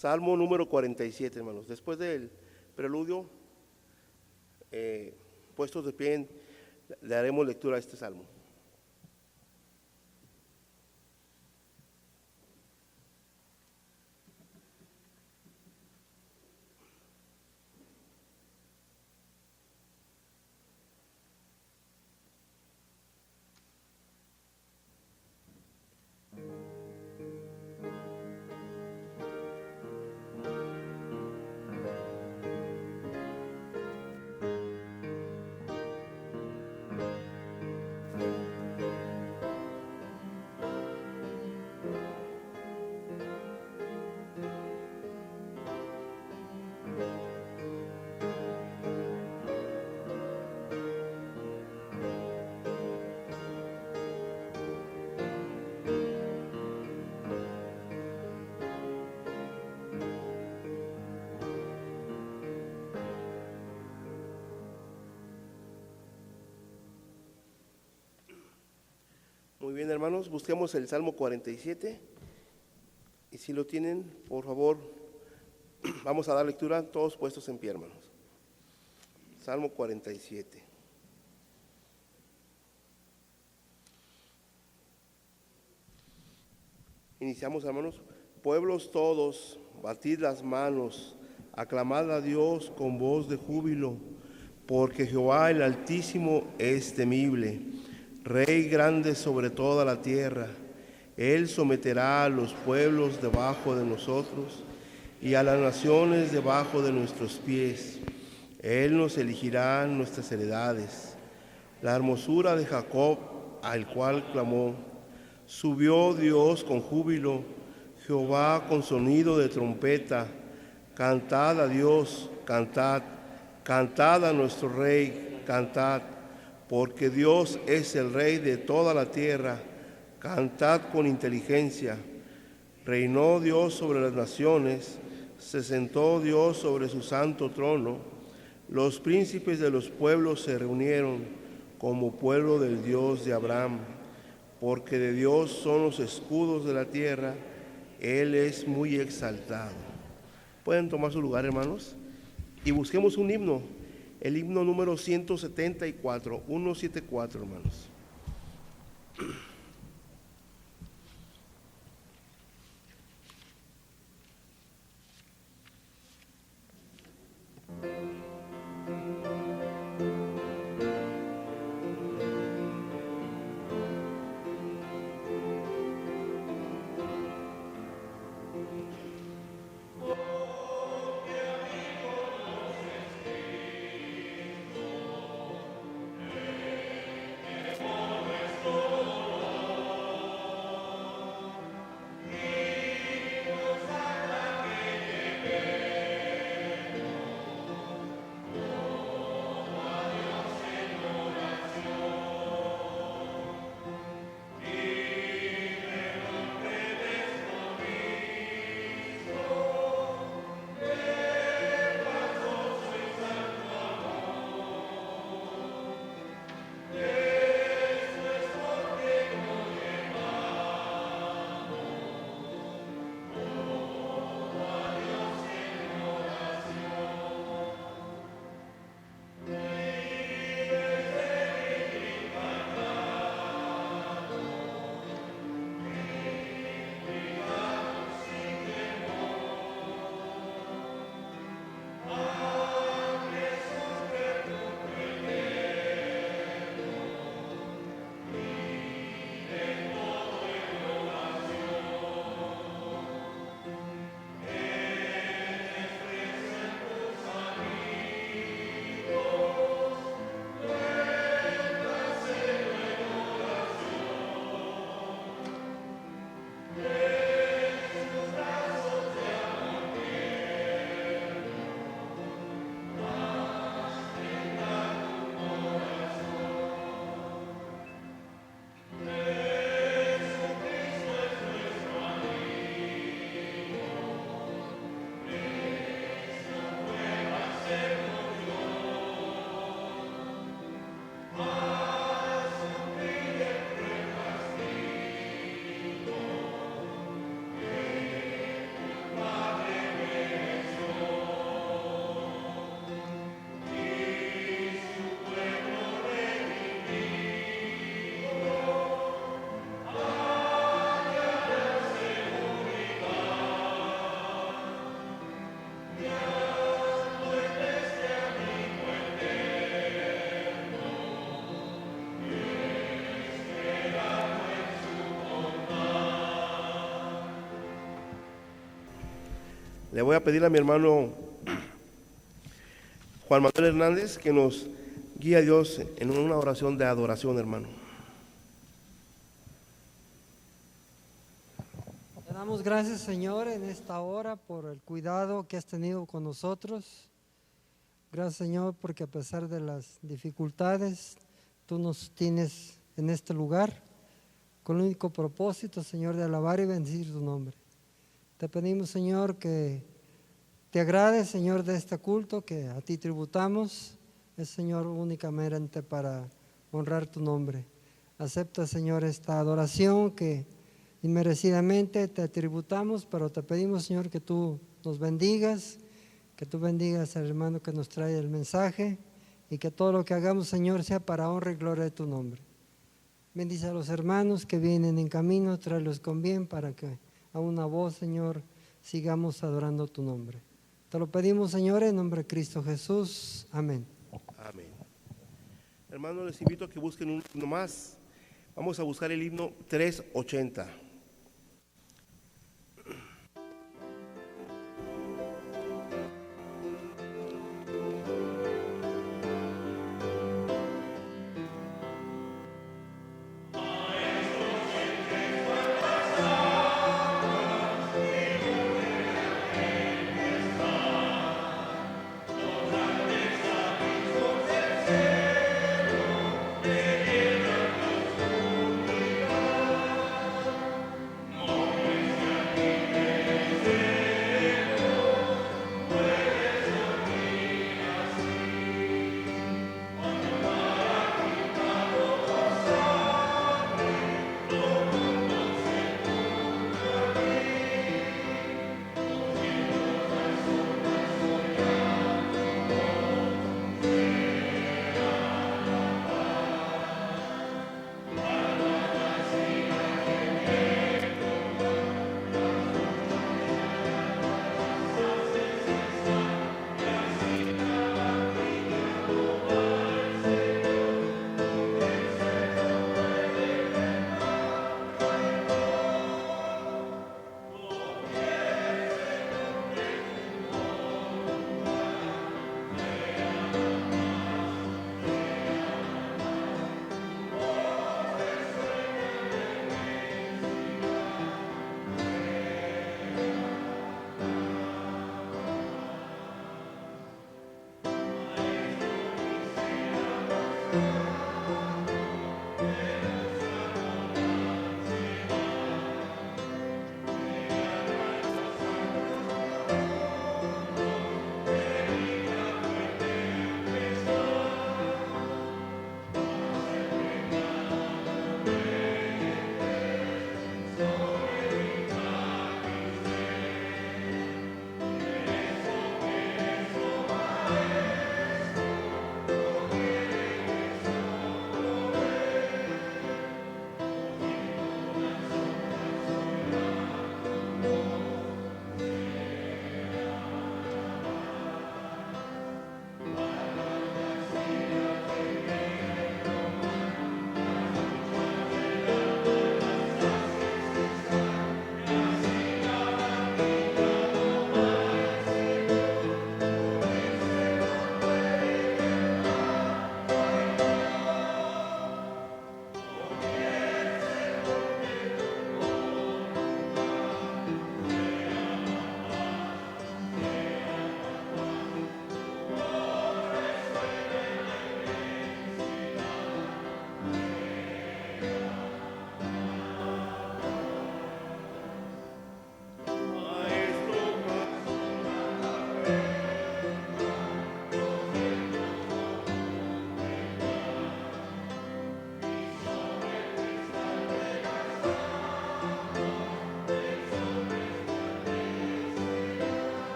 Salmo número 47, hermanos. Después del preludio, puestos de pie, le haremos lectura a este salmo. Muy bien, hermanos, busquemos el Salmo 47. Y si lo tienen, por favor, vamos a dar lectura, todos puestos en pie, hermanos. Salmo 47. Iniciamos, hermanos. Pueblos todos, batid las manos, aclamad a Dios con voz de júbilo, porque Jehová el Altísimo es temible, Rey grande sobre toda la tierra. Él someterá a los pueblos debajo de nosotros y a las naciones debajo de nuestros pies. Él nos elegirá nuestras heredades. La hermosura de Jacob, al cual clamó. Subió Dios con júbilo, Jehová con sonido de trompeta. Cantad a Dios, cantad, cantad a nuestro Rey, cantad, porque Dios es el Rey de toda la tierra. Cantad con inteligencia. Reinó Dios sobre las naciones, se sentó Dios sobre su santo trono. Los príncipes de los pueblos se reunieron como pueblo del Dios de Abraham, porque de Dios son los escudos de la tierra, Él es muy exaltado. Pueden tomar su lugar, hermanos, y busquemos un himno, el himno número 174, 174, hermanos. Le voy a pedir a mi hermano Juan Manuel Hernández que nos guíe a Dios en una oración de adoración, hermano. Te damos gracias, Señor, en esta hora por el cuidado que has tenido con nosotros. Gracias, Señor, porque a pesar de las dificultades, tú nos tienes en este lugar con el único propósito, Señor, de alabar y bendecir tu nombre. Te pedimos, Señor, que te agrade, Señor, de este culto que a ti tributamos. Es, Señor, únicamente para honrar tu nombre. Acepta, Señor, esta adoración que inmerecidamente te tributamos, pero te pedimos, Señor, que tú nos bendigas, que tú bendigas al hermano que nos trae el mensaje y que todo lo que hagamos, Señor, sea para honra y gloria de tu nombre. Bendice a los hermanos que vienen en camino, tráelos con bien para que a una voz, Señor, sigamos adorando tu nombre. Te lo pedimos, Señor, en nombre de Cristo Jesús. Amén. Amén. Hermanos, les invito a que busquen un himno más. Vamos a buscar el himno 380.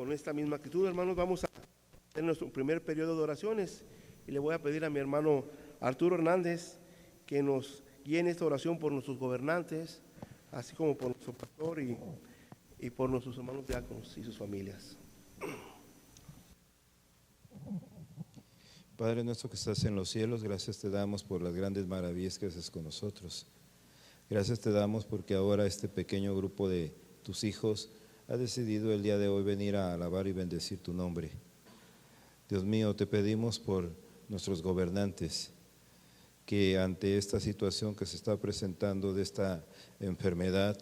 con esta misma actitud, hermanos, vamos a tener nuestro primer periodo de oraciones y le voy a pedir a mi hermano Arturo Hernández que nos guíe en esta oración por nuestros gobernantes, así como por nuestro pastor y por nuestros hermanos diáconos y sus familias. Padre nuestro que estás en los cielos, gracias te damos por las grandes maravillas que haces con nosotros. Gracias te damos porque ahora este pequeño grupo de tus hijos ha decidido el día de hoy venir a alabar y bendecir tu nombre. Dios mío, te pedimos por nuestros gobernantes, que ante esta situación que se está presentando de esta enfermedad,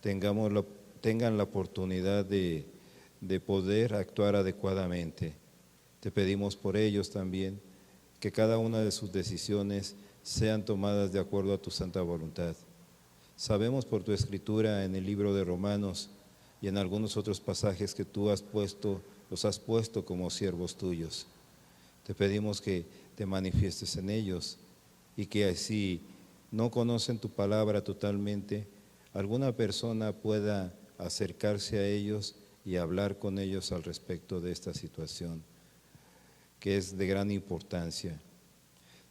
tengan la oportunidad de poder actuar adecuadamente. Te pedimos por ellos también, que cada una de sus decisiones sean tomadas de acuerdo a tu santa voluntad. Sabemos por tu escritura en el libro de Romanos y en algunos otros pasajes que tú los has puesto como siervos tuyos. Te pedimos que te manifiestes en ellos y que si no conocen tu palabra totalmente, alguna persona pueda acercarse a ellos y hablar con ellos al respecto de esta situación, que es de gran importancia.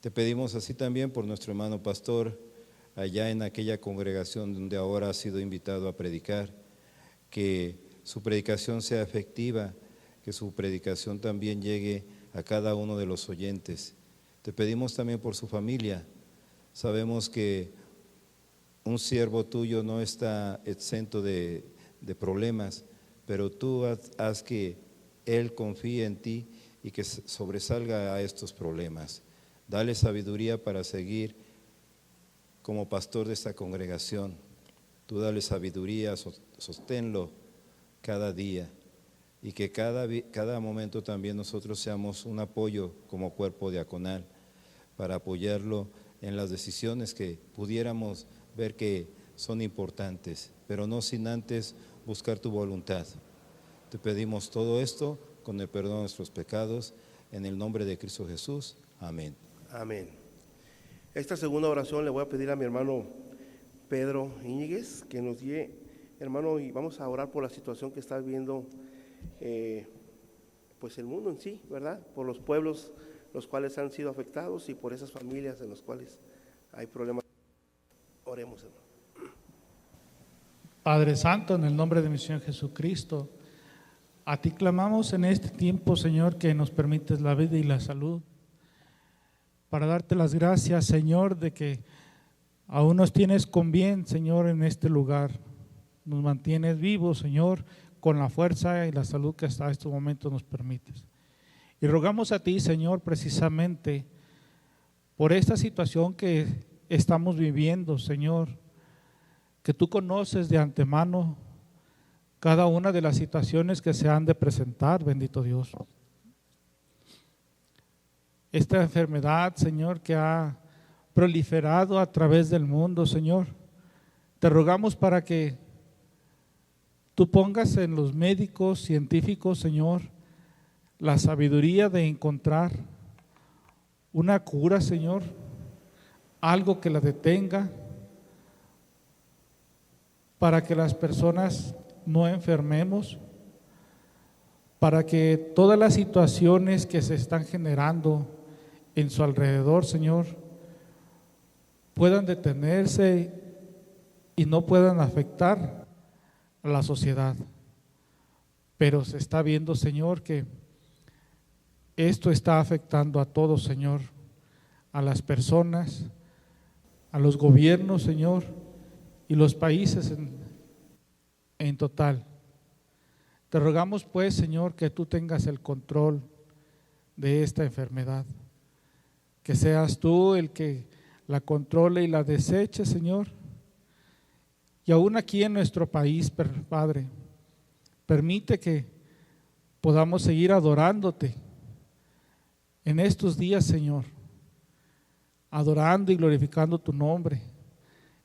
Te pedimos así también por nuestro hermano pastor, allá en aquella congregación donde ahora ha sido invitado a predicar, que su predicación sea efectiva, que su predicación también llegue a cada uno de los oyentes. Te pedimos también por su familia. Sabemos que un siervo tuyo no está exento de problemas, pero tú haz que él confíe en ti y que sobresalga a estos problemas. Dale sabiduría para seguir como pastor de esta congregación. Tú dale sabiduría, sosténlo cada día y que cada momento también nosotros seamos un apoyo como cuerpo diaconal para apoyarlo en las decisiones que pudiéramos ver que son importantes, pero no sin antes buscar tu voluntad. Te pedimos todo esto con el perdón de nuestros pecados, en el nombre de Cristo Jesús. Amén. Amén. Esta segunda oración le voy a pedir a mi hermano Pedro Íñiguez que nos guíe, hermano, y vamos a orar por la situación que está viviendo pues el mundo en sí, ¿verdad? Por los pueblos los cuales han sido afectados y por esas familias en las cuales hay problemas. Oremos, hermano. Padre Santo, en el nombre de mi Señor Jesucristo, a ti clamamos en este tiempo, Señor, que nos permites la vida y la salud, para darte las gracias, Señor, de que aún nos tienes con bien, Señor, en este lugar. Nos mantienes vivos, Señor, con la fuerza y la salud que hasta estos momentos nos permites. Y rogamos a ti, Señor, precisamente por esta situación que estamos viviendo, Señor, que tú conoces de antemano cada una de las situaciones que se han de presentar, bendito Dios. Esta enfermedad, Señor, que ha proliferado a través del mundo, Señor, te rogamos para que tú pongas en los médicos, científicos, Señor, la sabiduría de encontrar una cura, Señor, algo que la detenga, para que las personas no enfermemos, para que todas las situaciones que se están generando en su alrededor, Señor, puedan detenerse y no puedan afectar a la sociedad. Pero se está viendo, Señor, que esto está afectando a todos, Señor, a las personas, a los gobiernos, Señor, y los países en total. Te rogamos pues, Señor, que tú tengas el control de esta enfermedad, que seas tú el que la controle y la deseche, Señor. Y aún aquí en nuestro país, Padre, permite que podamos seguir adorándote en estos días, Señor, adorando y glorificando tu nombre,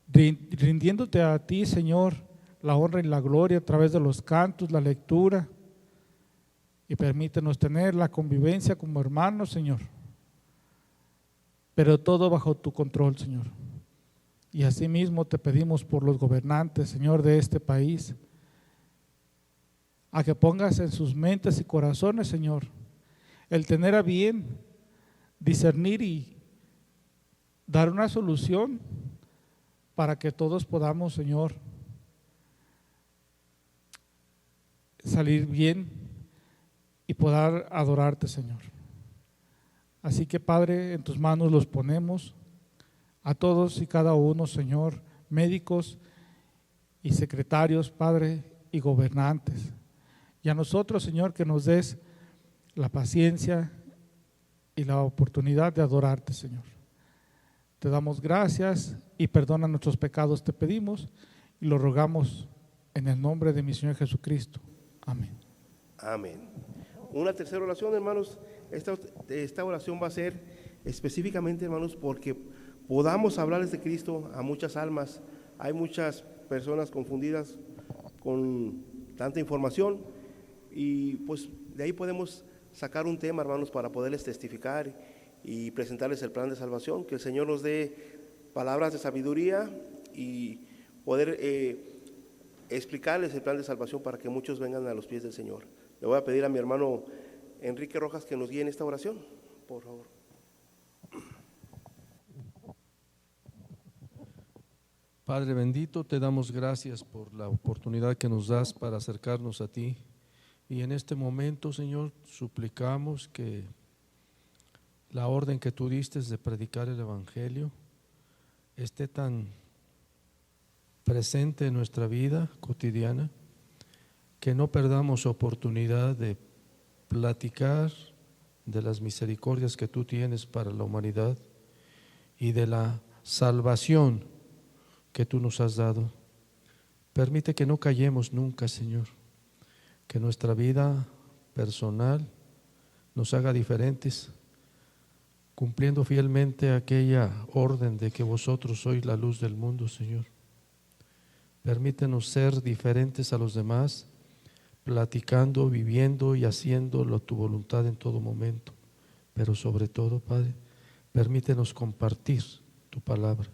rindiéndote a ti, Señor, la honra y la gloria a través de los cantos, la lectura, y permítenos tener la convivencia como hermanos, Señor, pero todo bajo tu control, Señor. Y asimismo te pedimos por los gobernantes, Señor, de este país, a que pongas en sus mentes y corazones, Señor, el tener a bien discernir y dar una solución para que todos podamos, Señor, salir bien y poder adorarte, Señor. Así que, Padre, en tus manos los ponemos a todos y cada uno, Señor, médicos y secretarios, Padre, y gobernantes. Y a nosotros, Señor, que nos des la paciencia y la oportunidad de adorarte, Señor. Te damos gracias y perdona nuestros pecados, te pedimos y lo rogamos en el nombre de mi Señor Jesucristo. Amén. Amén. Una tercera oración, hermanos. Esta oración va a ser específicamente, hermanos, porque podamos hablarles de Cristo a muchas almas. Hay muchas personas confundidas con tanta información y pues de ahí podemos sacar un tema, hermanos, para poderles testificar y presentarles el plan de salvación. Que el Señor nos dé palabras de sabiduría y poder explicarles el plan de salvación para que muchos vengan a los pies del Señor. Le voy a pedir a mi hermano Enrique Rojas que nos guíe en esta oración, por favor. Padre bendito, te damos gracias por la oportunidad que nos das para acercarnos a ti. Y en este momento, Señor, suplicamos que la orden que tú diste de predicar el Evangelio esté tan presente en nuestra vida cotidiana que no perdamos oportunidad de platicar de las misericordias que tú tienes para la humanidad y de la salvación que tú nos has dado. Permite que no callemos nunca, Señor, que nuestra vida personal nos haga diferentes, cumpliendo fielmente aquella orden de que vosotros sois la luz del mundo, Señor. Permítenos ser diferentes a los demás, platicando, viviendo y haciendo tu voluntad en todo momento. Pero sobre todo, Padre, permítenos compartir tu palabra.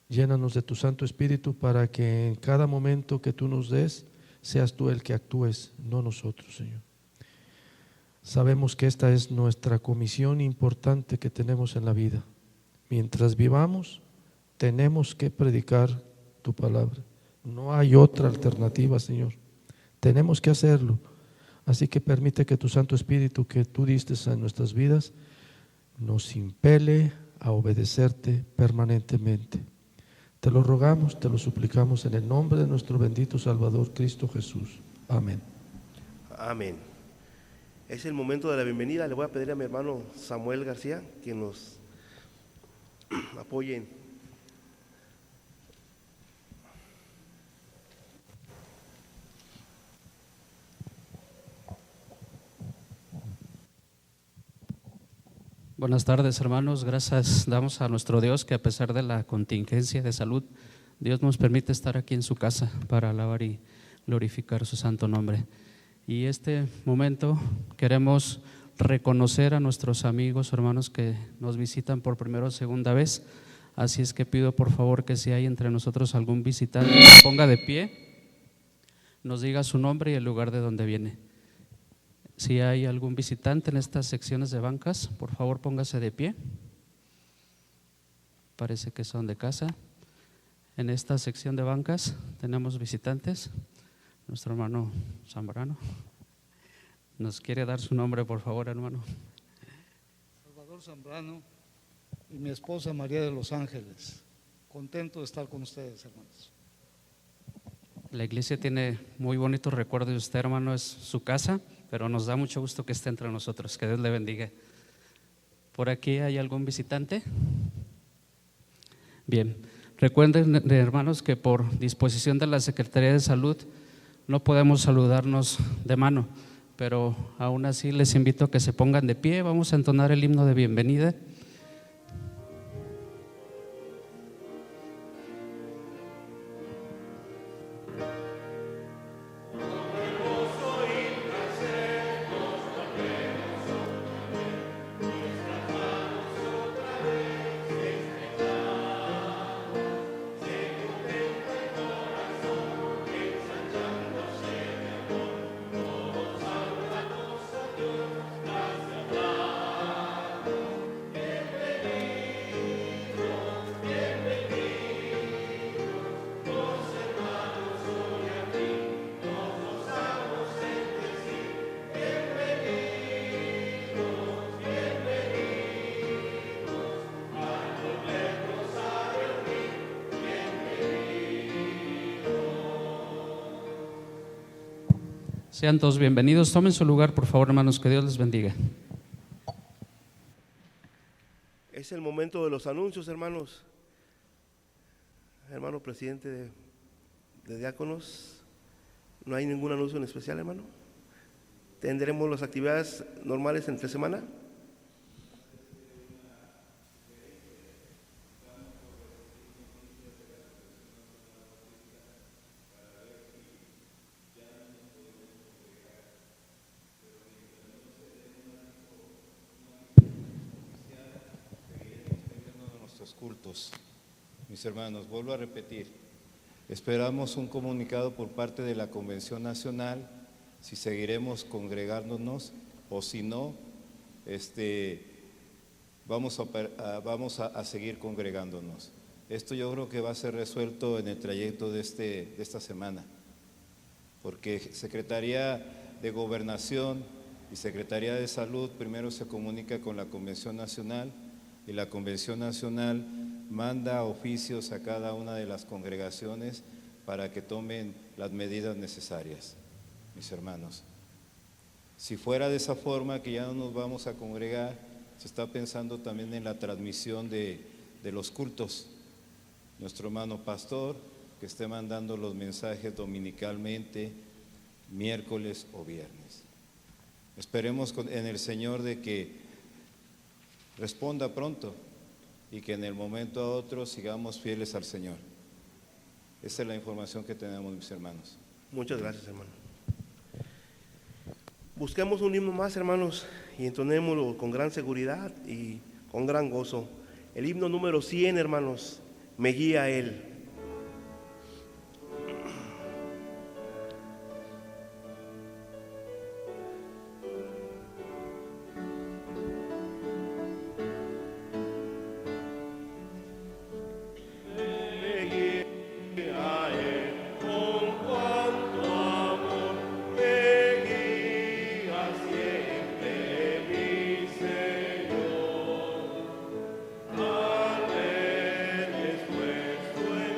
Llénanos de tu Santo Espíritu para que en cada momento que tú nos des, seas tú el que actúes, no nosotros, Señor. Sabemos que esta es nuestra comisión importante que tenemos en la vida. Mientras vivamos, tenemos que predicar tu palabra. No hay otra alternativa, Señor. Tenemos que hacerlo. Así que permite que tu Santo Espíritu que tú diste en nuestras vidas nos impele a obedecerte permanentemente. Te lo rogamos, te lo suplicamos en el nombre de nuestro bendito Salvador Cristo Jesús. Amén. Amén. Es el momento de la bienvenida. Le voy a pedir a mi hermano Samuel García que nos apoye. Buenas tardes, hermanos. Gracias damos a nuestro Dios que a pesar de la contingencia de salud, Dios nos permite estar aquí en su casa para alabar y glorificar su santo nombre. Y este momento queremos reconocer a nuestros amigos, hermanos que nos visitan por primera o segunda vez. Así es que pido por favor que si hay entre nosotros algún visitante, se ponga de pie, nos diga su nombre y el lugar de donde viene. Si hay algún visitante en estas secciones de bancas, por favor póngase de pie. Parece que son de casa. En esta sección de bancas tenemos visitantes. Nuestro hermano Zambrano nos quiere dar su nombre, por favor, hermano. Salvador Zambrano y mi esposa María de los Ángeles. Contento de estar con ustedes, hermanos. La iglesia tiene muy bonitos recuerdos de usted, hermano, es su casa, pero nos da mucho gusto que esté entre nosotros. Que Dios le bendiga. ¿Por aquí hay algún visitante? Bien, recuerden, hermanos, que por disposición de la Secretaría de Salud no podemos saludarnos de mano, pero aún así les invito a que se pongan de pie. Vamos a entonar el himno de bienvenida. Sean todos bienvenidos. Tomen su lugar, por favor, hermanos, que Dios les bendiga. Es el momento de los anuncios, hermanos. Hermano presidente de diáconos, ¿no hay ningún anuncio en especial, hermano? ¿Tendremos las actividades normales entre semana? Nuestros cultos. Mis hermanos, vuelvo a repetir, esperamos un comunicado por parte de la Convención Nacional si seguiremos congregándonos o si no, vamos a seguir congregándonos. Esto yo creo que va a ser resuelto en el trayecto de esta semana, porque Secretaría de Gobernación y Secretaría de Salud primero se comunica con la Convención Nacional y la Convención Nacional manda oficios a cada una de las congregaciones para que tomen las medidas necesarias. Mis hermanos, si fuera de esa forma que ya no nos vamos a congregar, se está pensando también en la transmisión de los cultos. Nuestro hermano pastor que esté mandando los mensajes dominicalmente, miércoles o viernes. Esperemos en el Señor de que responda pronto y que en el momento a otro sigamos fieles al Señor. Esa es la información que tenemos, mis hermanos. Muchas gracias, hermano. Busquemos un himno más, hermanos, y entonémoslo con gran seguridad y con gran gozo. El himno número 100, hermanos, Me guía Él. Al ver mi esfuerzo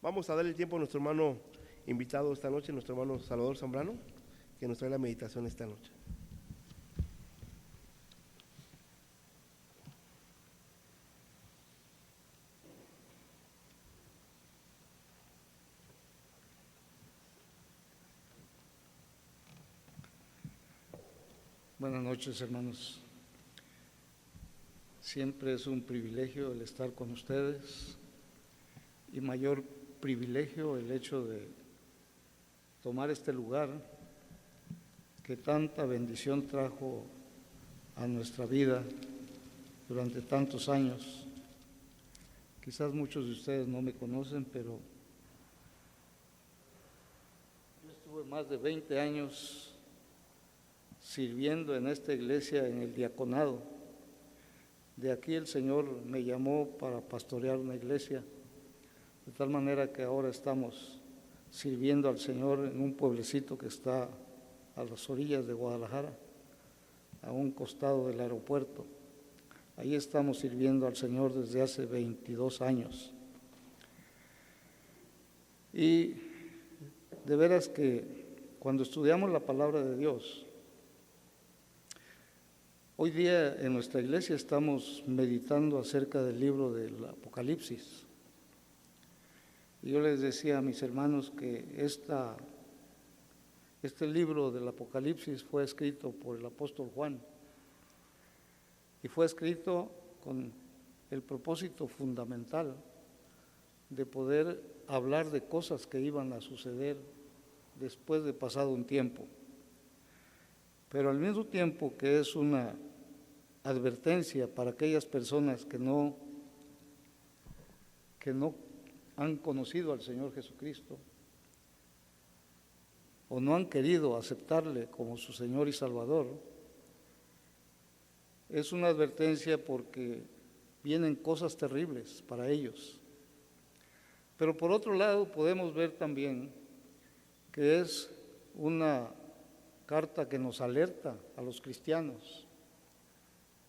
Vamos a darle tiempo a nuestro hermano invitado esta noche, nuestro hermano Salvador Zambrano, que nos trae la meditación esta noche. Buenas noches, hermanos. Siempre es un privilegio el estar con ustedes y mayor privilegio el hecho de tomar este lugar que tanta bendición trajo a nuestra vida durante tantos años. Quizás muchos de ustedes no me conocen, pero yo estuve más de 20 años sirviendo en esta iglesia en el diaconado. De aquí el Señor me llamó para pastorear una iglesia, de tal manera que ahora estamos sirviendo al Señor en un pueblecito que está a las orillas de Guadalajara, a un costado del aeropuerto. Ahí estamos sirviendo al Señor desde hace 22 años. Y de veras que cuando estudiamos la palabra de Dios, hoy día en nuestra iglesia estamos meditando acerca del libro del Apocalipsis. Y yo les decía a mis hermanos que este libro del Apocalipsis fue escrito por el apóstol Juan y fue escrito con el propósito fundamental de poder hablar de cosas que iban a suceder después de pasado un tiempo. Pero al mismo tiempo que es una advertencia para aquellas personas que no han conocido al Señor Jesucristo o no han querido aceptarle como su Señor y Salvador, es una advertencia porque vienen cosas terribles para ellos. Pero por otro lado podemos ver también que es una carta que nos alerta a los cristianos,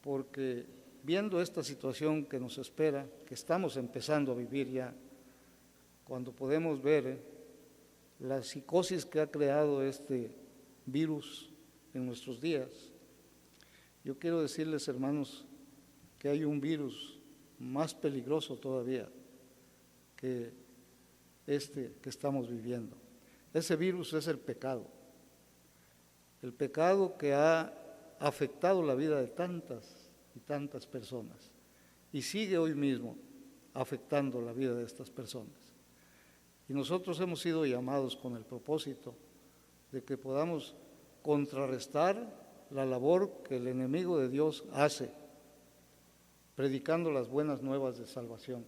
porque viendo esta situación que nos espera, que estamos empezando a vivir ya, cuando podemos ver la psicosis que ha creado este virus en nuestros días, yo quiero decirles, hermanos, que hay un virus más peligroso todavía que este que estamos viviendo. Ese virus es el pecado que ha afectado la vida de tantas y tantas personas y sigue hoy mismo afectando la vida de estas personas. Y nosotros hemos sido llamados con el propósito de que podamos contrarrestar la labor que el enemigo de Dios hace, predicando las buenas nuevas de salvación.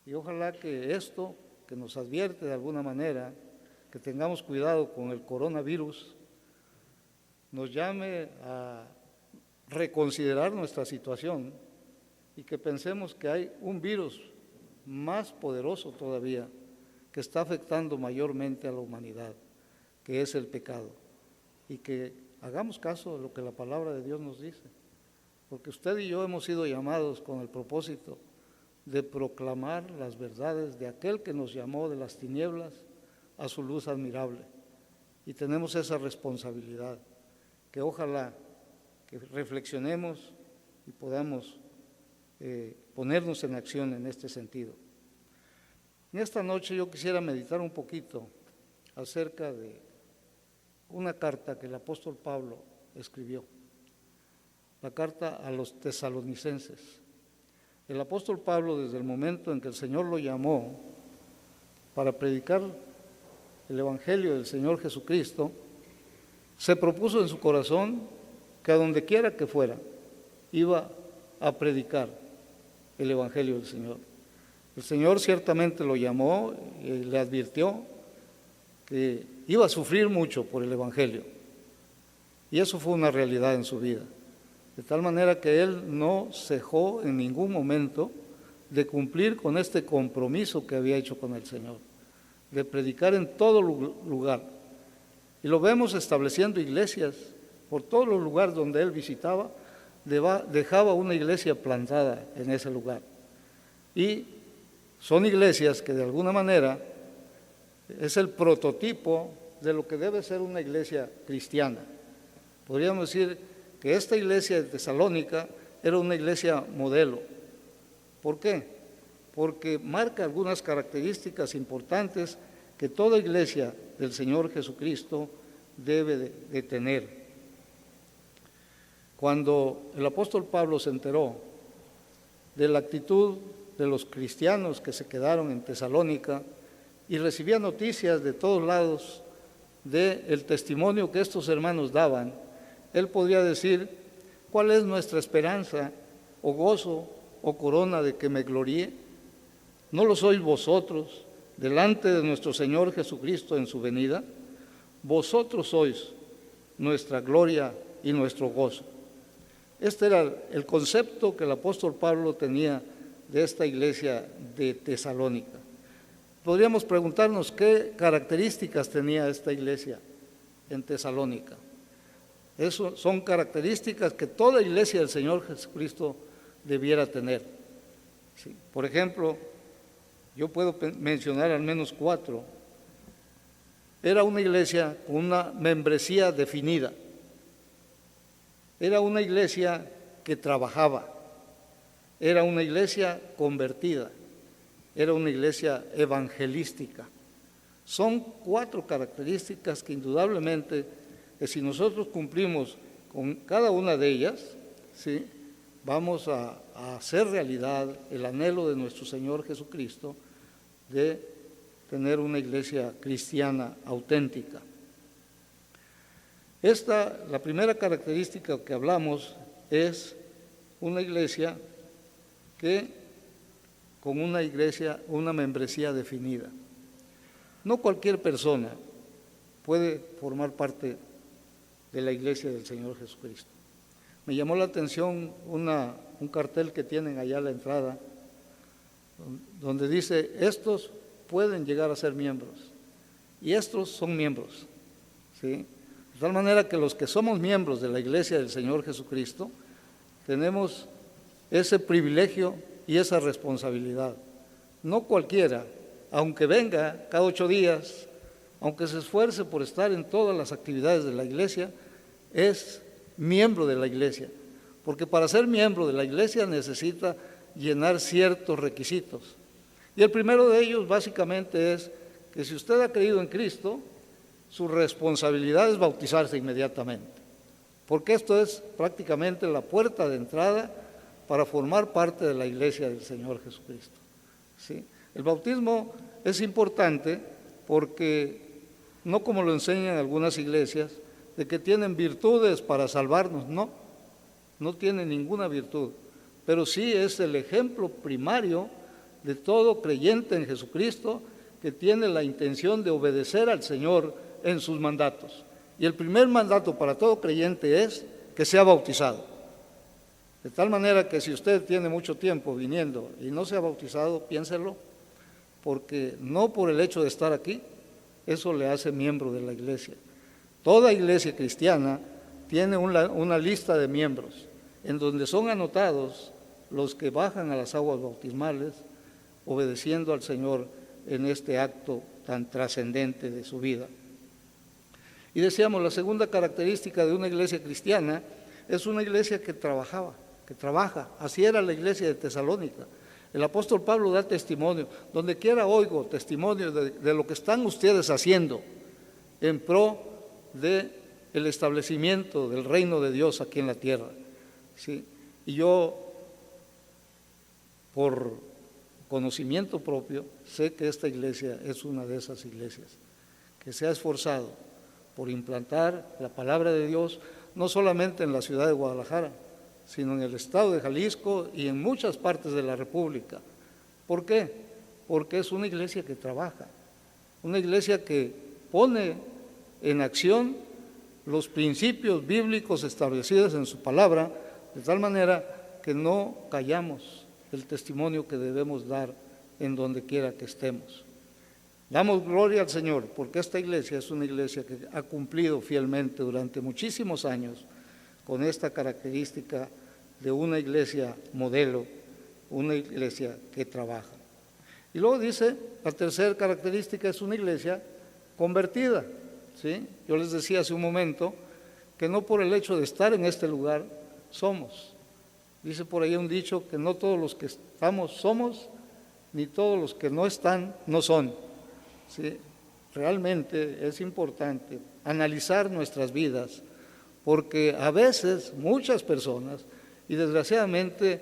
Y ojalá que esto, que nos advierte de alguna manera, que tengamos cuidado con el coronavirus, nos llame a reconsiderar nuestra situación y que pensemos que hay un virus más poderoso todavía que está afectando mayormente a la humanidad, que es el pecado, y que hagamos caso de lo que la palabra de Dios nos dice, porque usted y yo hemos sido llamados con el propósito de proclamar las verdades de aquel que nos llamó de las tinieblas a su luz admirable, y tenemos esa responsabilidad, que ojalá que reflexionemos y podamos ponernos en acción en este sentido. En esta noche yo quisiera meditar un poquito acerca de una carta que el apóstol Pablo escribió, la carta a los tesalonicenses. El apóstol Pablo, desde el momento en que el Señor lo llamó para predicar el Evangelio del Señor Jesucristo, se propuso en su corazón que a donde quiera que fuera, iba a predicar el Evangelio del Señor. El Señor ciertamente lo llamó y le advirtió que iba a sufrir mucho por el Evangelio. Y eso fue una realidad en su vida. De tal manera que él no cejó en ningún momento de cumplir con este compromiso que había hecho con el Señor, de predicar en todo lugar. Y lo vemos estableciendo iglesias por todos los lugares donde él visitaba, dejaba una iglesia plantada en ese lugar. Y Son iglesias que de alguna manera es el prototipo de lo que debe ser una iglesia cristiana. Podríamos decir que esta iglesia de Tesalónica era una iglesia modelo. ¿Por qué? Porque marca algunas características importantes que toda iglesia del Señor Jesucristo debe de tener. Cuando el apóstol Pablo se enteró de la actitud de los cristianos que se quedaron en Tesalónica y recibía noticias de todos lados del testimonio que estos hermanos daban, él podría decir: ¿cuál es nuestra esperanza o gozo o corona de que me gloríe? ¿No lo sois vosotros delante de nuestro Señor Jesucristo en su venida? Vosotros sois nuestra gloria y nuestro gozo. Este era el concepto que el apóstol Pablo tenía de esta iglesia de Tesalónica. Podríamos preguntarnos qué características tenía esta iglesia en Tesalónica. Eso son características que toda iglesia del Señor Jesucristo debiera tener. Sí. Por ejemplo, yo puedo mencionar al menos 4. Era una iglesia con una membresía definida. Era una iglesia que trabajaba. Era una iglesia convertida. Era una iglesia evangelística. Son 4 características que indudablemente, que si nosotros cumplimos con cada una de ellas, ¿sí?, vamos a hacer realidad el anhelo de nuestro Señor Jesucristo de tener una iglesia cristiana auténtica. La primera característica que hablamos es una iglesia con una membresía definida. No cualquier persona puede formar parte de la iglesia del Señor Jesucristo. Me llamó la atención un cartel que tienen allá a la entrada, donde dice: estos pueden llegar a ser miembros, y estos son miembros, ¿sí? De tal manera que los que somos miembros de la iglesia del Señor Jesucristo tenemos ese privilegio y esa responsabilidad. No cualquiera, aunque venga cada 8 días, aunque se esfuerce por estar en todas las actividades de la iglesia, es miembro de la iglesia, porque para ser miembro de la iglesia necesita llenar ciertos requisitos. Y el primero de ellos básicamente es que si usted ha creído en Cristo, su responsabilidad es bautizarse inmediatamente, porque esto es prácticamente la puerta de entrada para formar parte de la iglesia del Señor Jesucristo. ¿Sí? El bautismo es importante porque, no como lo enseñan algunas iglesias, de que tienen virtudes para salvarnos, no tiene ninguna virtud, pero sí es el ejemplo primario de todo creyente en Jesucristo que tiene la intención de obedecer al Señor en sus mandatos. Y el primer mandato para todo creyente es que sea bautizado. De tal manera que si usted tiene mucho tiempo viniendo y no se ha bautizado, piénselo, porque no por el hecho de estar aquí, eso le hace miembro de la iglesia. Toda iglesia cristiana tiene una lista de miembros en donde son anotados los que bajan a las aguas bautismales obedeciendo al Señor en este acto tan trascendente de su vida. Y decíamos, la segunda característica de una iglesia cristiana es una iglesia que trabaja. Así era la iglesia de Tesalónica. El apóstol Pablo da testimonio, donde quiera oigo testimonio de lo que están ustedes haciendo en pro del establecimiento del reino de Dios aquí en la tierra. ¿Sí? Y yo, por conocimiento propio, sé que esta iglesia es una de esas iglesias que se ha esforzado por implantar la palabra de Dios, no solamente en la ciudad de Guadalajara, sino en el estado de Jalisco y en muchas partes de la República. ¿Por qué? Porque es una iglesia que trabaja, una iglesia que pone en acción los principios bíblicos establecidos en su palabra, de tal manera que no callamos el testimonio que debemos dar en donde quiera que estemos. Damos gloria al Señor porque esta iglesia es una iglesia que ha cumplido fielmente durante muchísimos años con esta característica de una iglesia modelo, una iglesia que trabaja. Y luego dice, la tercera característica es una iglesia convertida, ¿sí? Yo les decía hace un momento que no por el hecho de estar en este lugar somos. Dice por ahí un dicho que no todos los que estamos somos, ni todos los que no están no son, ¿sí? Realmente es importante analizar nuestras vidas, porque a veces muchas personas, y desgraciadamente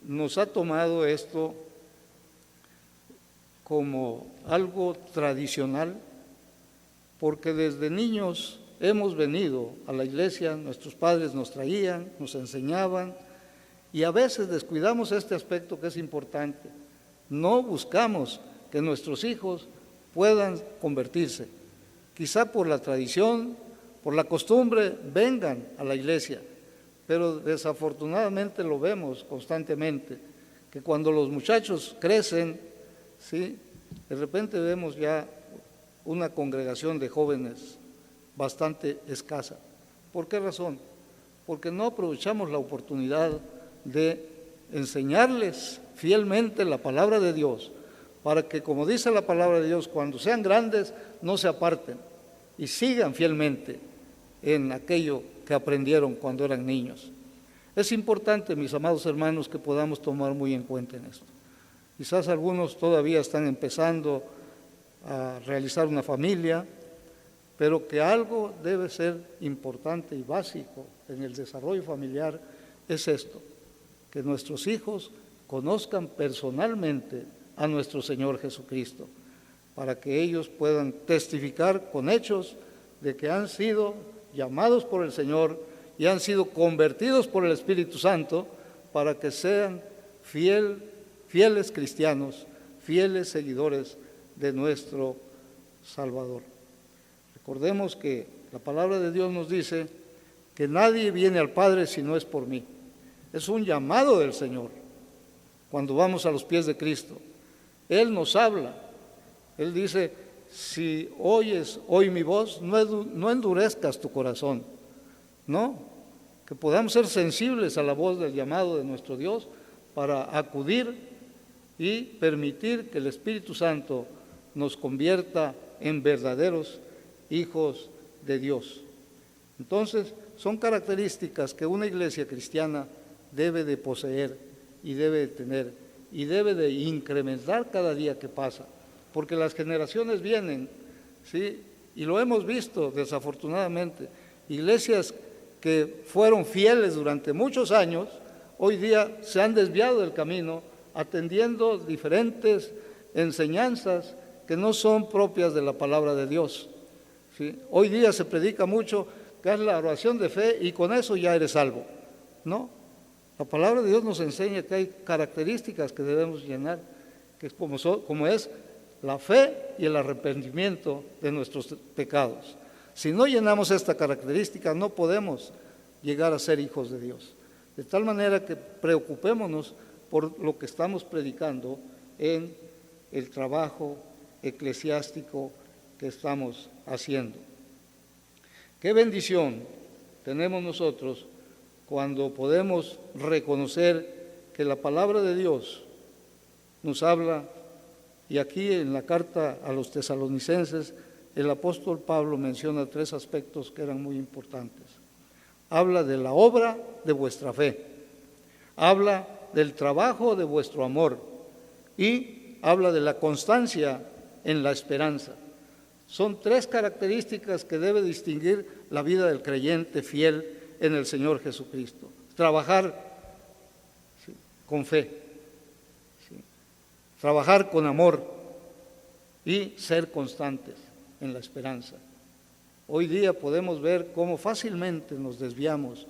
nos ha tomado esto como algo tradicional, porque desde niños hemos venido a la iglesia, nuestros padres nos traían, nos enseñaban, y a veces descuidamos este aspecto que es importante. No buscamos que nuestros hijos puedan convertirse. Quizá por la tradición, por la costumbre, vengan a la iglesia, pero desafortunadamente lo vemos constantemente, que cuando los muchachos crecen, ¿sí?, de repente vemos ya una congregación de jóvenes bastante escasa. ¿Por qué razón? Porque no aprovechamos la oportunidad de enseñarles fielmente la palabra de Dios, para que, como dice la palabra de Dios, cuando sean grandes no se aparten y sigan fielmente en aquello que aprendieron cuando eran niños. Es importante, mis amados hermanos, que podamos tomar muy en cuenta en esto. Quizás algunos todavía están empezando a realizar una familia, pero que algo debe ser importante y básico en el desarrollo familiar es esto, que nuestros hijos conozcan personalmente a nuestro Señor Jesucristo, para que ellos puedan testificar con hechos de que han sido llamados por el Señor y han sido convertidos por el Espíritu Santo, para que sean fieles cristianos, fieles seguidores de nuestro Salvador. Recordemos que la palabra de Dios nos dice que nadie viene al Padre si no es por mí. Es un llamado del Señor cuando vamos a los pies de Cristo. Él nos habla. Él dice, si oyes hoy mi voz, no endurezcas tu corazón. No, que podamos ser sensibles a la voz del llamado de nuestro Dios para acudir y permitir que el Espíritu Santo nos convierta en verdaderos hijos de Dios. Entonces, son características que una iglesia cristiana debe de poseer y debe de tener y debe de incrementar cada día que pasa, porque las generaciones vienen, ¿sí? Y lo hemos visto desafortunadamente, iglesias que fueron fieles durante muchos años, hoy día se han desviado del camino atendiendo diferentes enseñanzas que no son propias de la palabra de Dios, ¿sí? Hoy día se predica mucho que es la oración de fe y con eso ya eres salvo. No, la palabra de Dios nos enseña que hay características que debemos llenar, que es como es la fe y el arrepentimiento de nuestros pecados. Si no llenamos esta característica, no podemos llegar a ser hijos de Dios. De tal manera que preocupémonos por lo que estamos predicando en el trabajo eclesiástico que estamos haciendo. Qué bendición tenemos nosotros cuando podemos reconocer que la palabra de Dios nos habla, y aquí en la carta a los tesalonicenses el apóstol Pablo menciona 3 aspectos que eran muy importantes. Habla de la obra de vuestra fe, habla del trabajo de vuestro amor y habla de la constancia en la esperanza. Son 3 características que debe distinguir la vida del creyente fiel en el Señor Jesucristo. Trabajar, ¿sí?, con fe, ¿sí?, trabajar con amor y ser constantes en la esperanza. Hoy día podemos ver cómo fácilmente nos desviamos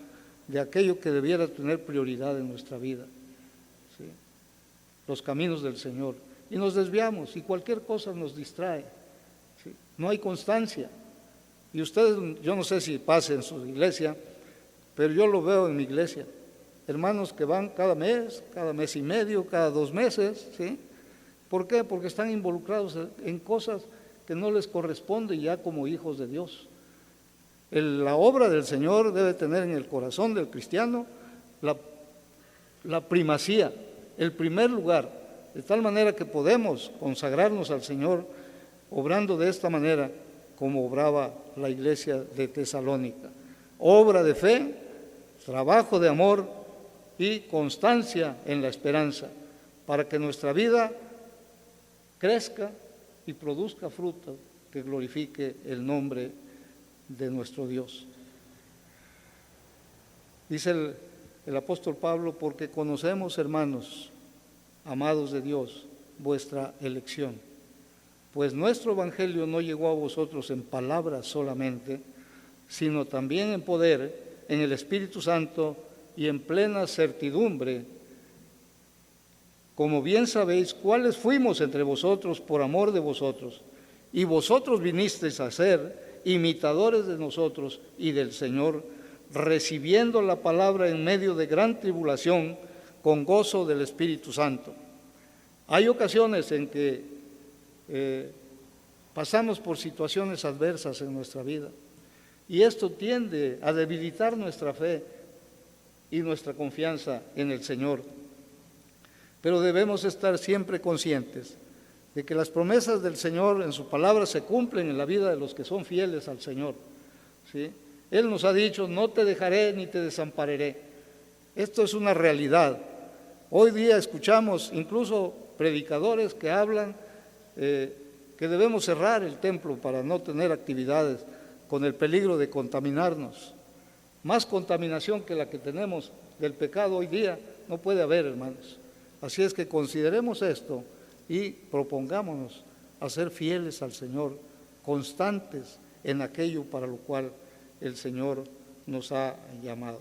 de aquello que debiera tener prioridad en nuestra vida, ¿sí?, los caminos del Señor, y nos desviamos y cualquier cosa nos distrae, ¿sí? No hay constancia. Y ustedes, yo no sé si pasa en su iglesia, pero yo lo veo en mi iglesia, hermanos que van cada mes y medio, cada 2 meses, ¿sí? ¿Por qué? Porque están involucrados en cosas que no les corresponden ya como hijos de Dios. La obra del Señor debe tener en el corazón del cristiano la primacía, el primer lugar, de tal manera que podemos consagrarnos al Señor obrando de esta manera como obraba la iglesia de Tesalónica. Obra de fe, trabajo de amor y constancia en la esperanza, para que nuestra vida crezca y produzca fruto que glorifique el nombre de nuestro Dios. Dice el apóstol Pablo, porque conocemos, hermanos, amados de Dios, vuestra elección, pues nuestro evangelio no llegó a vosotros en palabras solamente, sino también en poder, en el Espíritu Santo y en plena certidumbre, como bien sabéis cuáles fuimos entre vosotros por amor de vosotros, y vosotros vinisteis a ser imitadores de nosotros y del Señor, recibiendo la palabra en medio de gran tribulación con gozo del Espíritu Santo. Hay ocasiones en que pasamos por situaciones adversas en nuestra vida y esto tiende a debilitar nuestra fe y nuestra confianza en el Señor. Pero debemos estar siempre conscientes de que las promesas del Señor en su palabra se cumplen en la vida de los que son fieles al Señor, ¿sí? Él nos ha dicho, no te dejaré ni te desampararé. Esto es una realidad. Hoy día escuchamos incluso predicadores que hablan que debemos cerrar el templo para no tener actividades con el peligro de contaminarnos. Más contaminación que la que tenemos del pecado hoy día no puede haber, hermanos. Así es que consideremos esto y propongámonos a ser fieles al Señor, constantes en aquello para lo cual el Señor nos ha llamado.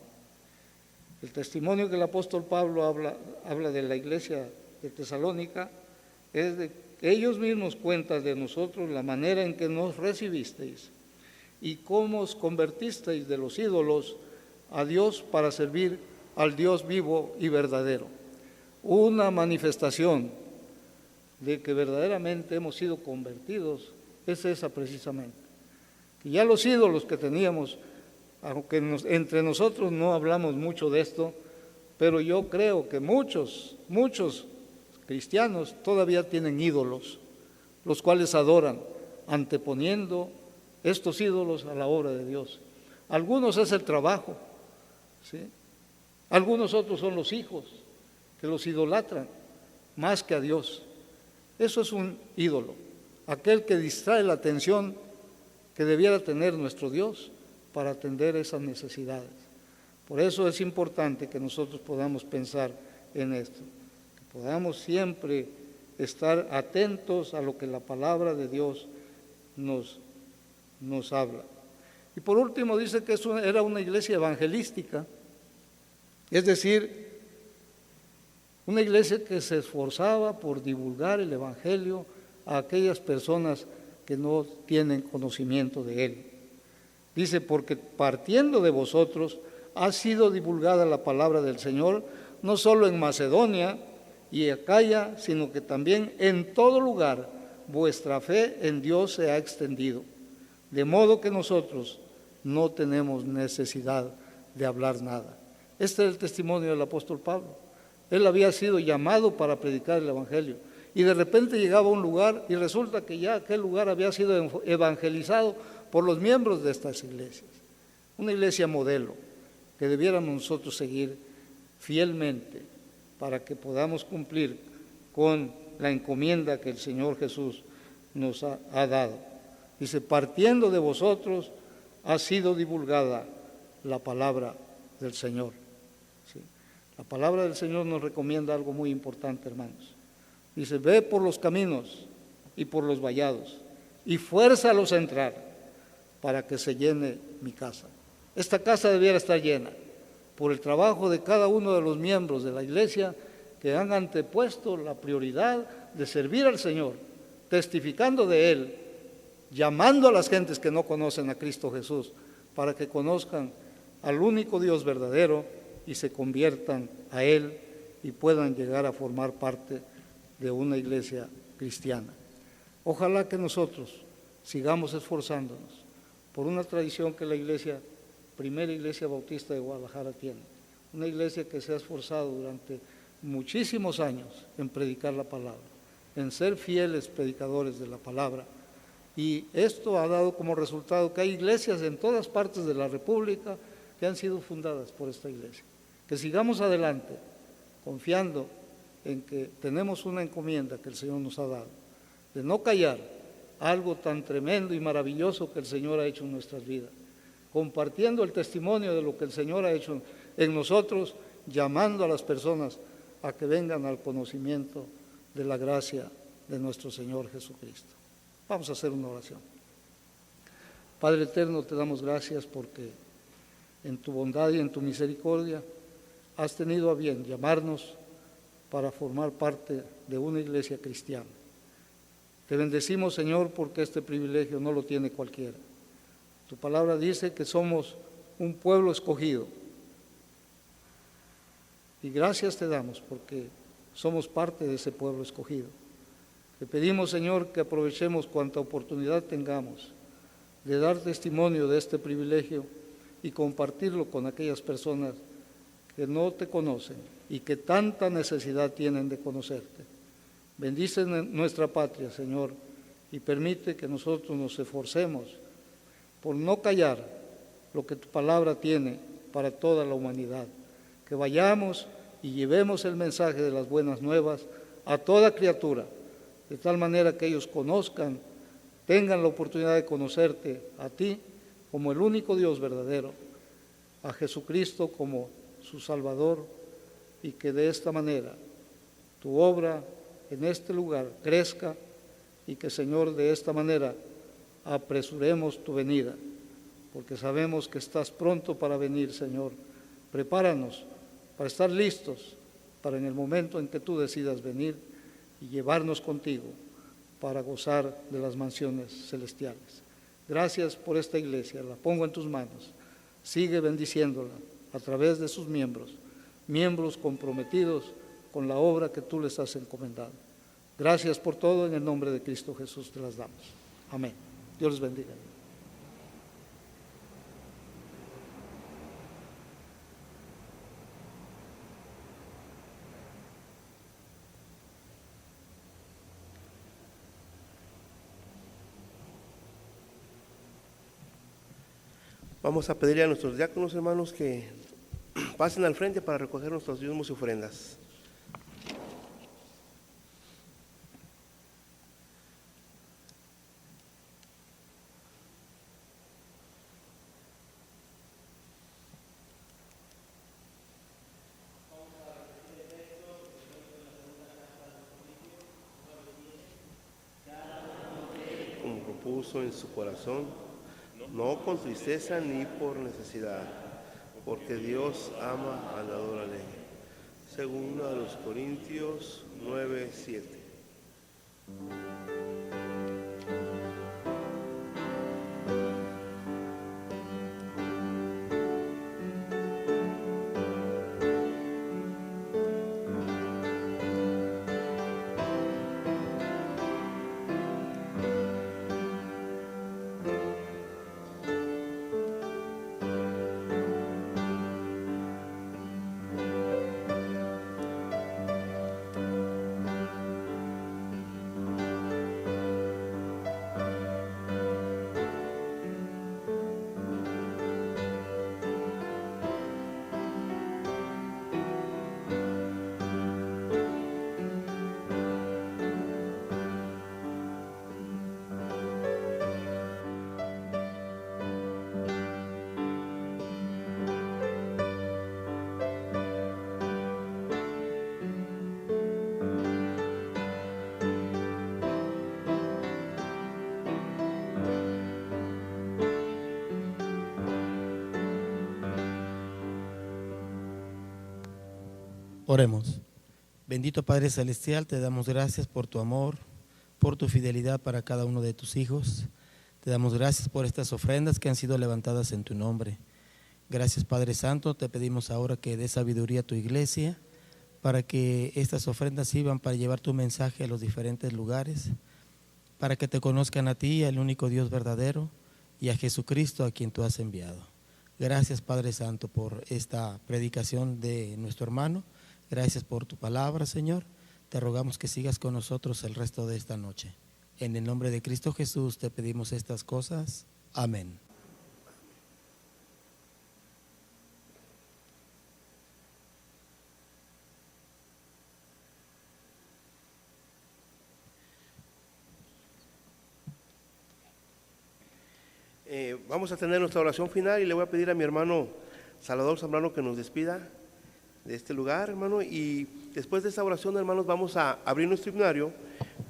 El testimonio que el apóstol Pablo habla de la iglesia de Tesalónica es de ellos mismos cuentan de nosotros la manera en que nos recibisteis y cómo os convertisteis de los ídolos a Dios para servir al Dios vivo y verdadero. Una manifestación de que verdaderamente hemos sido convertidos es esa precisamente. Que ya los ídolos que teníamos, aunque entre nosotros no hablamos mucho de esto, pero yo creo que muchos cristianos todavía tienen ídolos, los cuales adoran, anteponiendo estos ídolos a la obra de Dios. Algunos es el trabajo, ¿sí? Algunos otros son los hijos, que los idolatran más que a Dios. Eso es un ídolo, aquel que distrae la atención que debiera tener nuestro Dios para atender esas necesidades. Por eso es importante que nosotros podamos pensar en esto, que podamos siempre estar atentos a lo que la palabra de Dios nos habla. Y por último dice que era una iglesia evangelística, es decir, una iglesia que se esforzaba por divulgar el evangelio a aquellas personas que no tienen conocimiento de él. Dice, porque partiendo de vosotros ha sido divulgada la palabra del Señor, no solo en Macedonia y Acaya, sino que también en todo lugar vuestra fe en Dios se ha extendido, de modo que nosotros no tenemos necesidad de hablar nada. Este es el testimonio del apóstol Pablo. Él había sido llamado para predicar el evangelio y de repente llegaba a un lugar y resulta que ya aquel lugar había sido evangelizado por los miembros de estas iglesias. Una iglesia modelo que debiéramos nosotros seguir fielmente para que podamos cumplir con la encomienda que el Señor Jesús nos ha dado. Dice, partiendo de vosotros ha sido divulgada la palabra del Señor. ¿Sí? La palabra del Señor nos recomienda algo muy importante, hermanos. Dice, ve por los caminos y por los vallados y fuérzalos a entrar para que se llene mi casa. Esta casa debiera estar llena por el trabajo de cada uno de los miembros de la iglesia que han antepuesto la prioridad de servir al Señor, testificando de Él, llamando a las gentes que no conocen a Cristo Jesús para que conozcan al único Dios verdadero y se conviertan a Él y puedan llegar a formar parte de una iglesia cristiana. Ojalá que nosotros sigamos esforzándonos por una tradición que la primera iglesia bautista de Guadalajara tiene, una iglesia que se ha esforzado durante muchísimos años en predicar la palabra, en ser fieles predicadores de la palabra. Y esto ha dado como resultado que hay iglesias en todas partes de la República que han sido fundadas por esta iglesia. Que sigamos adelante, confiando en que tenemos una encomienda que el Señor nos ha dado, de no callar algo tan tremendo y maravilloso que el Señor ha hecho en nuestras vidas, compartiendo el testimonio de lo que el Señor ha hecho en nosotros, llamando a las personas a que vengan al conocimiento de la gracia de nuestro Señor Jesucristo. Vamos a hacer una oración. Padre eterno, te damos gracias porque en tu bondad y en tu misericordia has tenido a bien llamarnos para formar parte de una iglesia cristiana. Te bendecimos, Señor, porque este privilegio no lo tiene cualquiera. Tu palabra dice que somos un pueblo escogido. Y gracias te damos porque somos parte de ese pueblo escogido. Te pedimos, Señor, que aprovechemos cuanta oportunidad tengamos de dar testimonio de este privilegio y compartirlo con aquellas personas que no te conocen y que tanta necesidad tienen de conocerte. Bendice nuestra patria, Señor, y permite que nosotros nos esforcemos por no callar lo que tu palabra tiene para toda la humanidad. Que vayamos y llevemos el mensaje de las buenas nuevas a toda criatura, de tal manera que ellos conozcan, tengan la oportunidad de conocerte a ti como el único Dios verdadero, a Jesucristo como su Salvador, y que de esta manera tu obra en este lugar crezca y que, Señor, de esta manera apresuremos tu venida, porque sabemos que estás pronto para venir, Señor. Prepáranos para estar listos para en el momento en que tú decidas venir y llevarnos contigo para gozar de las mansiones celestiales. Gracias por esta iglesia, la pongo en tus manos. Sigue bendiciéndola a través de sus miembros comprometidos con la obra que tú les has encomendado. Gracias por todo, en el nombre de Cristo Jesús te las damos. Amén. Dios les bendiga. Vamos a pedirle a nuestros diáconos, hermanos, que pasen al frente para recoger nuestros diezmos y ofrendas. Como propuso en su corazón, no con tristeza ni por necesidad, porque Dios ama al dador alegre. Segunda de los Corintios 9:7. Oremos. Bendito Padre Celestial, te damos gracias por tu amor, por tu fidelidad para cada uno de tus hijos. Te damos gracias por estas ofrendas que han sido levantadas en tu nombre. Gracias, Padre Santo, te pedimos ahora que dé sabiduría a tu iglesia para que estas ofrendas sirvan para llevar tu mensaje a los diferentes lugares, para que te conozcan a ti, al único Dios verdadero, y a Jesucristo a quien tú has enviado. Gracias, Padre Santo, por esta predicación de nuestro hermano. Gracias por tu palabra, Señor. Te rogamos que sigas con nosotros el resto de esta noche. En el nombre de Cristo Jesús te pedimos estas cosas. Amén. Vamos a tener nuestra oración final y le voy a pedir a mi hermano Salvador Zambrano que nos despida de este lugar, hermano, y después de esta oración, hermanos, vamos a abrir nuestro himnario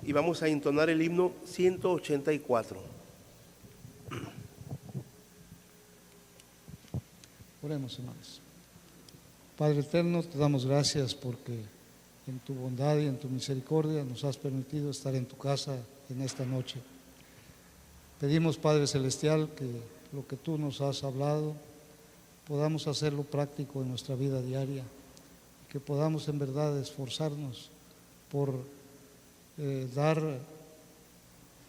y vamos a entonar el himno 184. Oremos, hermanos. Padre eterno, te damos gracias porque en tu bondad y en tu misericordia nos has permitido estar en tu casa en esta noche. Pedimos, Padre Celestial, que lo que tú nos has hablado podamos hacerlo práctico en nuestra vida diaria, que podamos en verdad esforzarnos por dar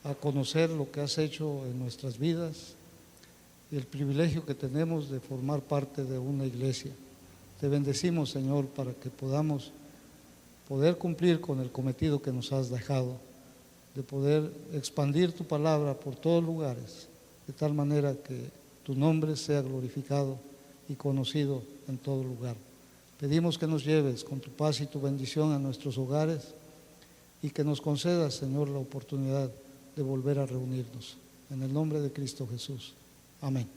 a conocer lo que has hecho en nuestras vidas y el privilegio que tenemos de formar parte de una iglesia. Te bendecimos, Señor, para que podamos cumplir con el cometido que nos has dejado, de poder expandir tu palabra por todos lugares, de tal manera que tu nombre sea glorificado y conocido en todo lugar. Pedimos que nos lleves con tu paz y tu bendición a nuestros hogares y que nos concedas, Señor, la oportunidad de volver a reunirnos. En el nombre de Cristo Jesús. Amén.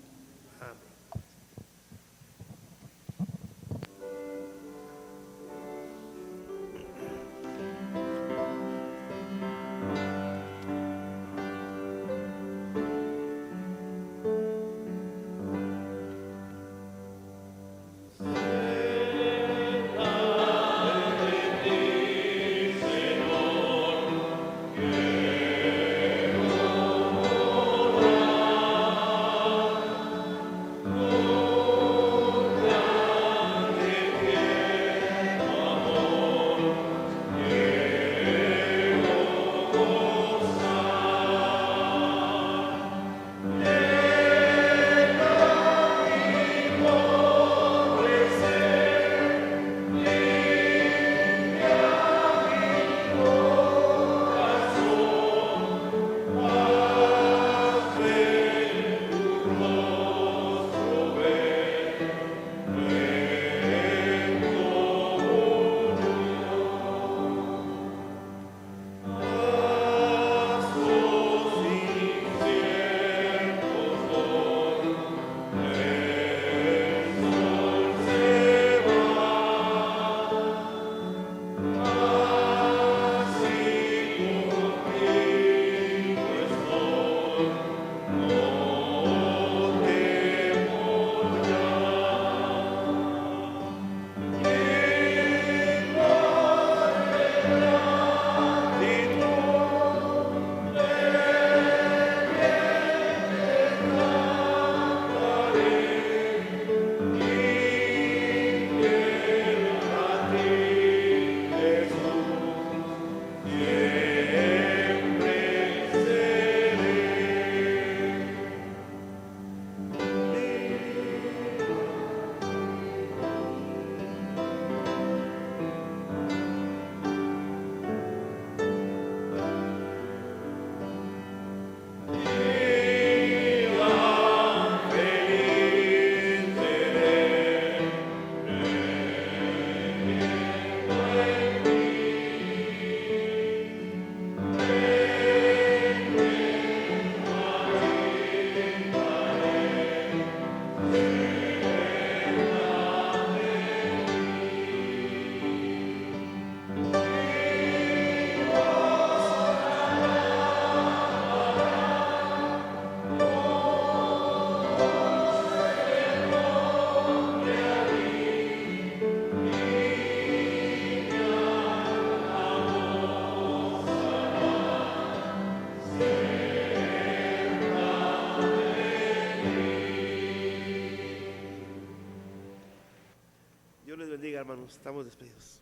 Dios les bendiga, hermanos. Estamos despedidos.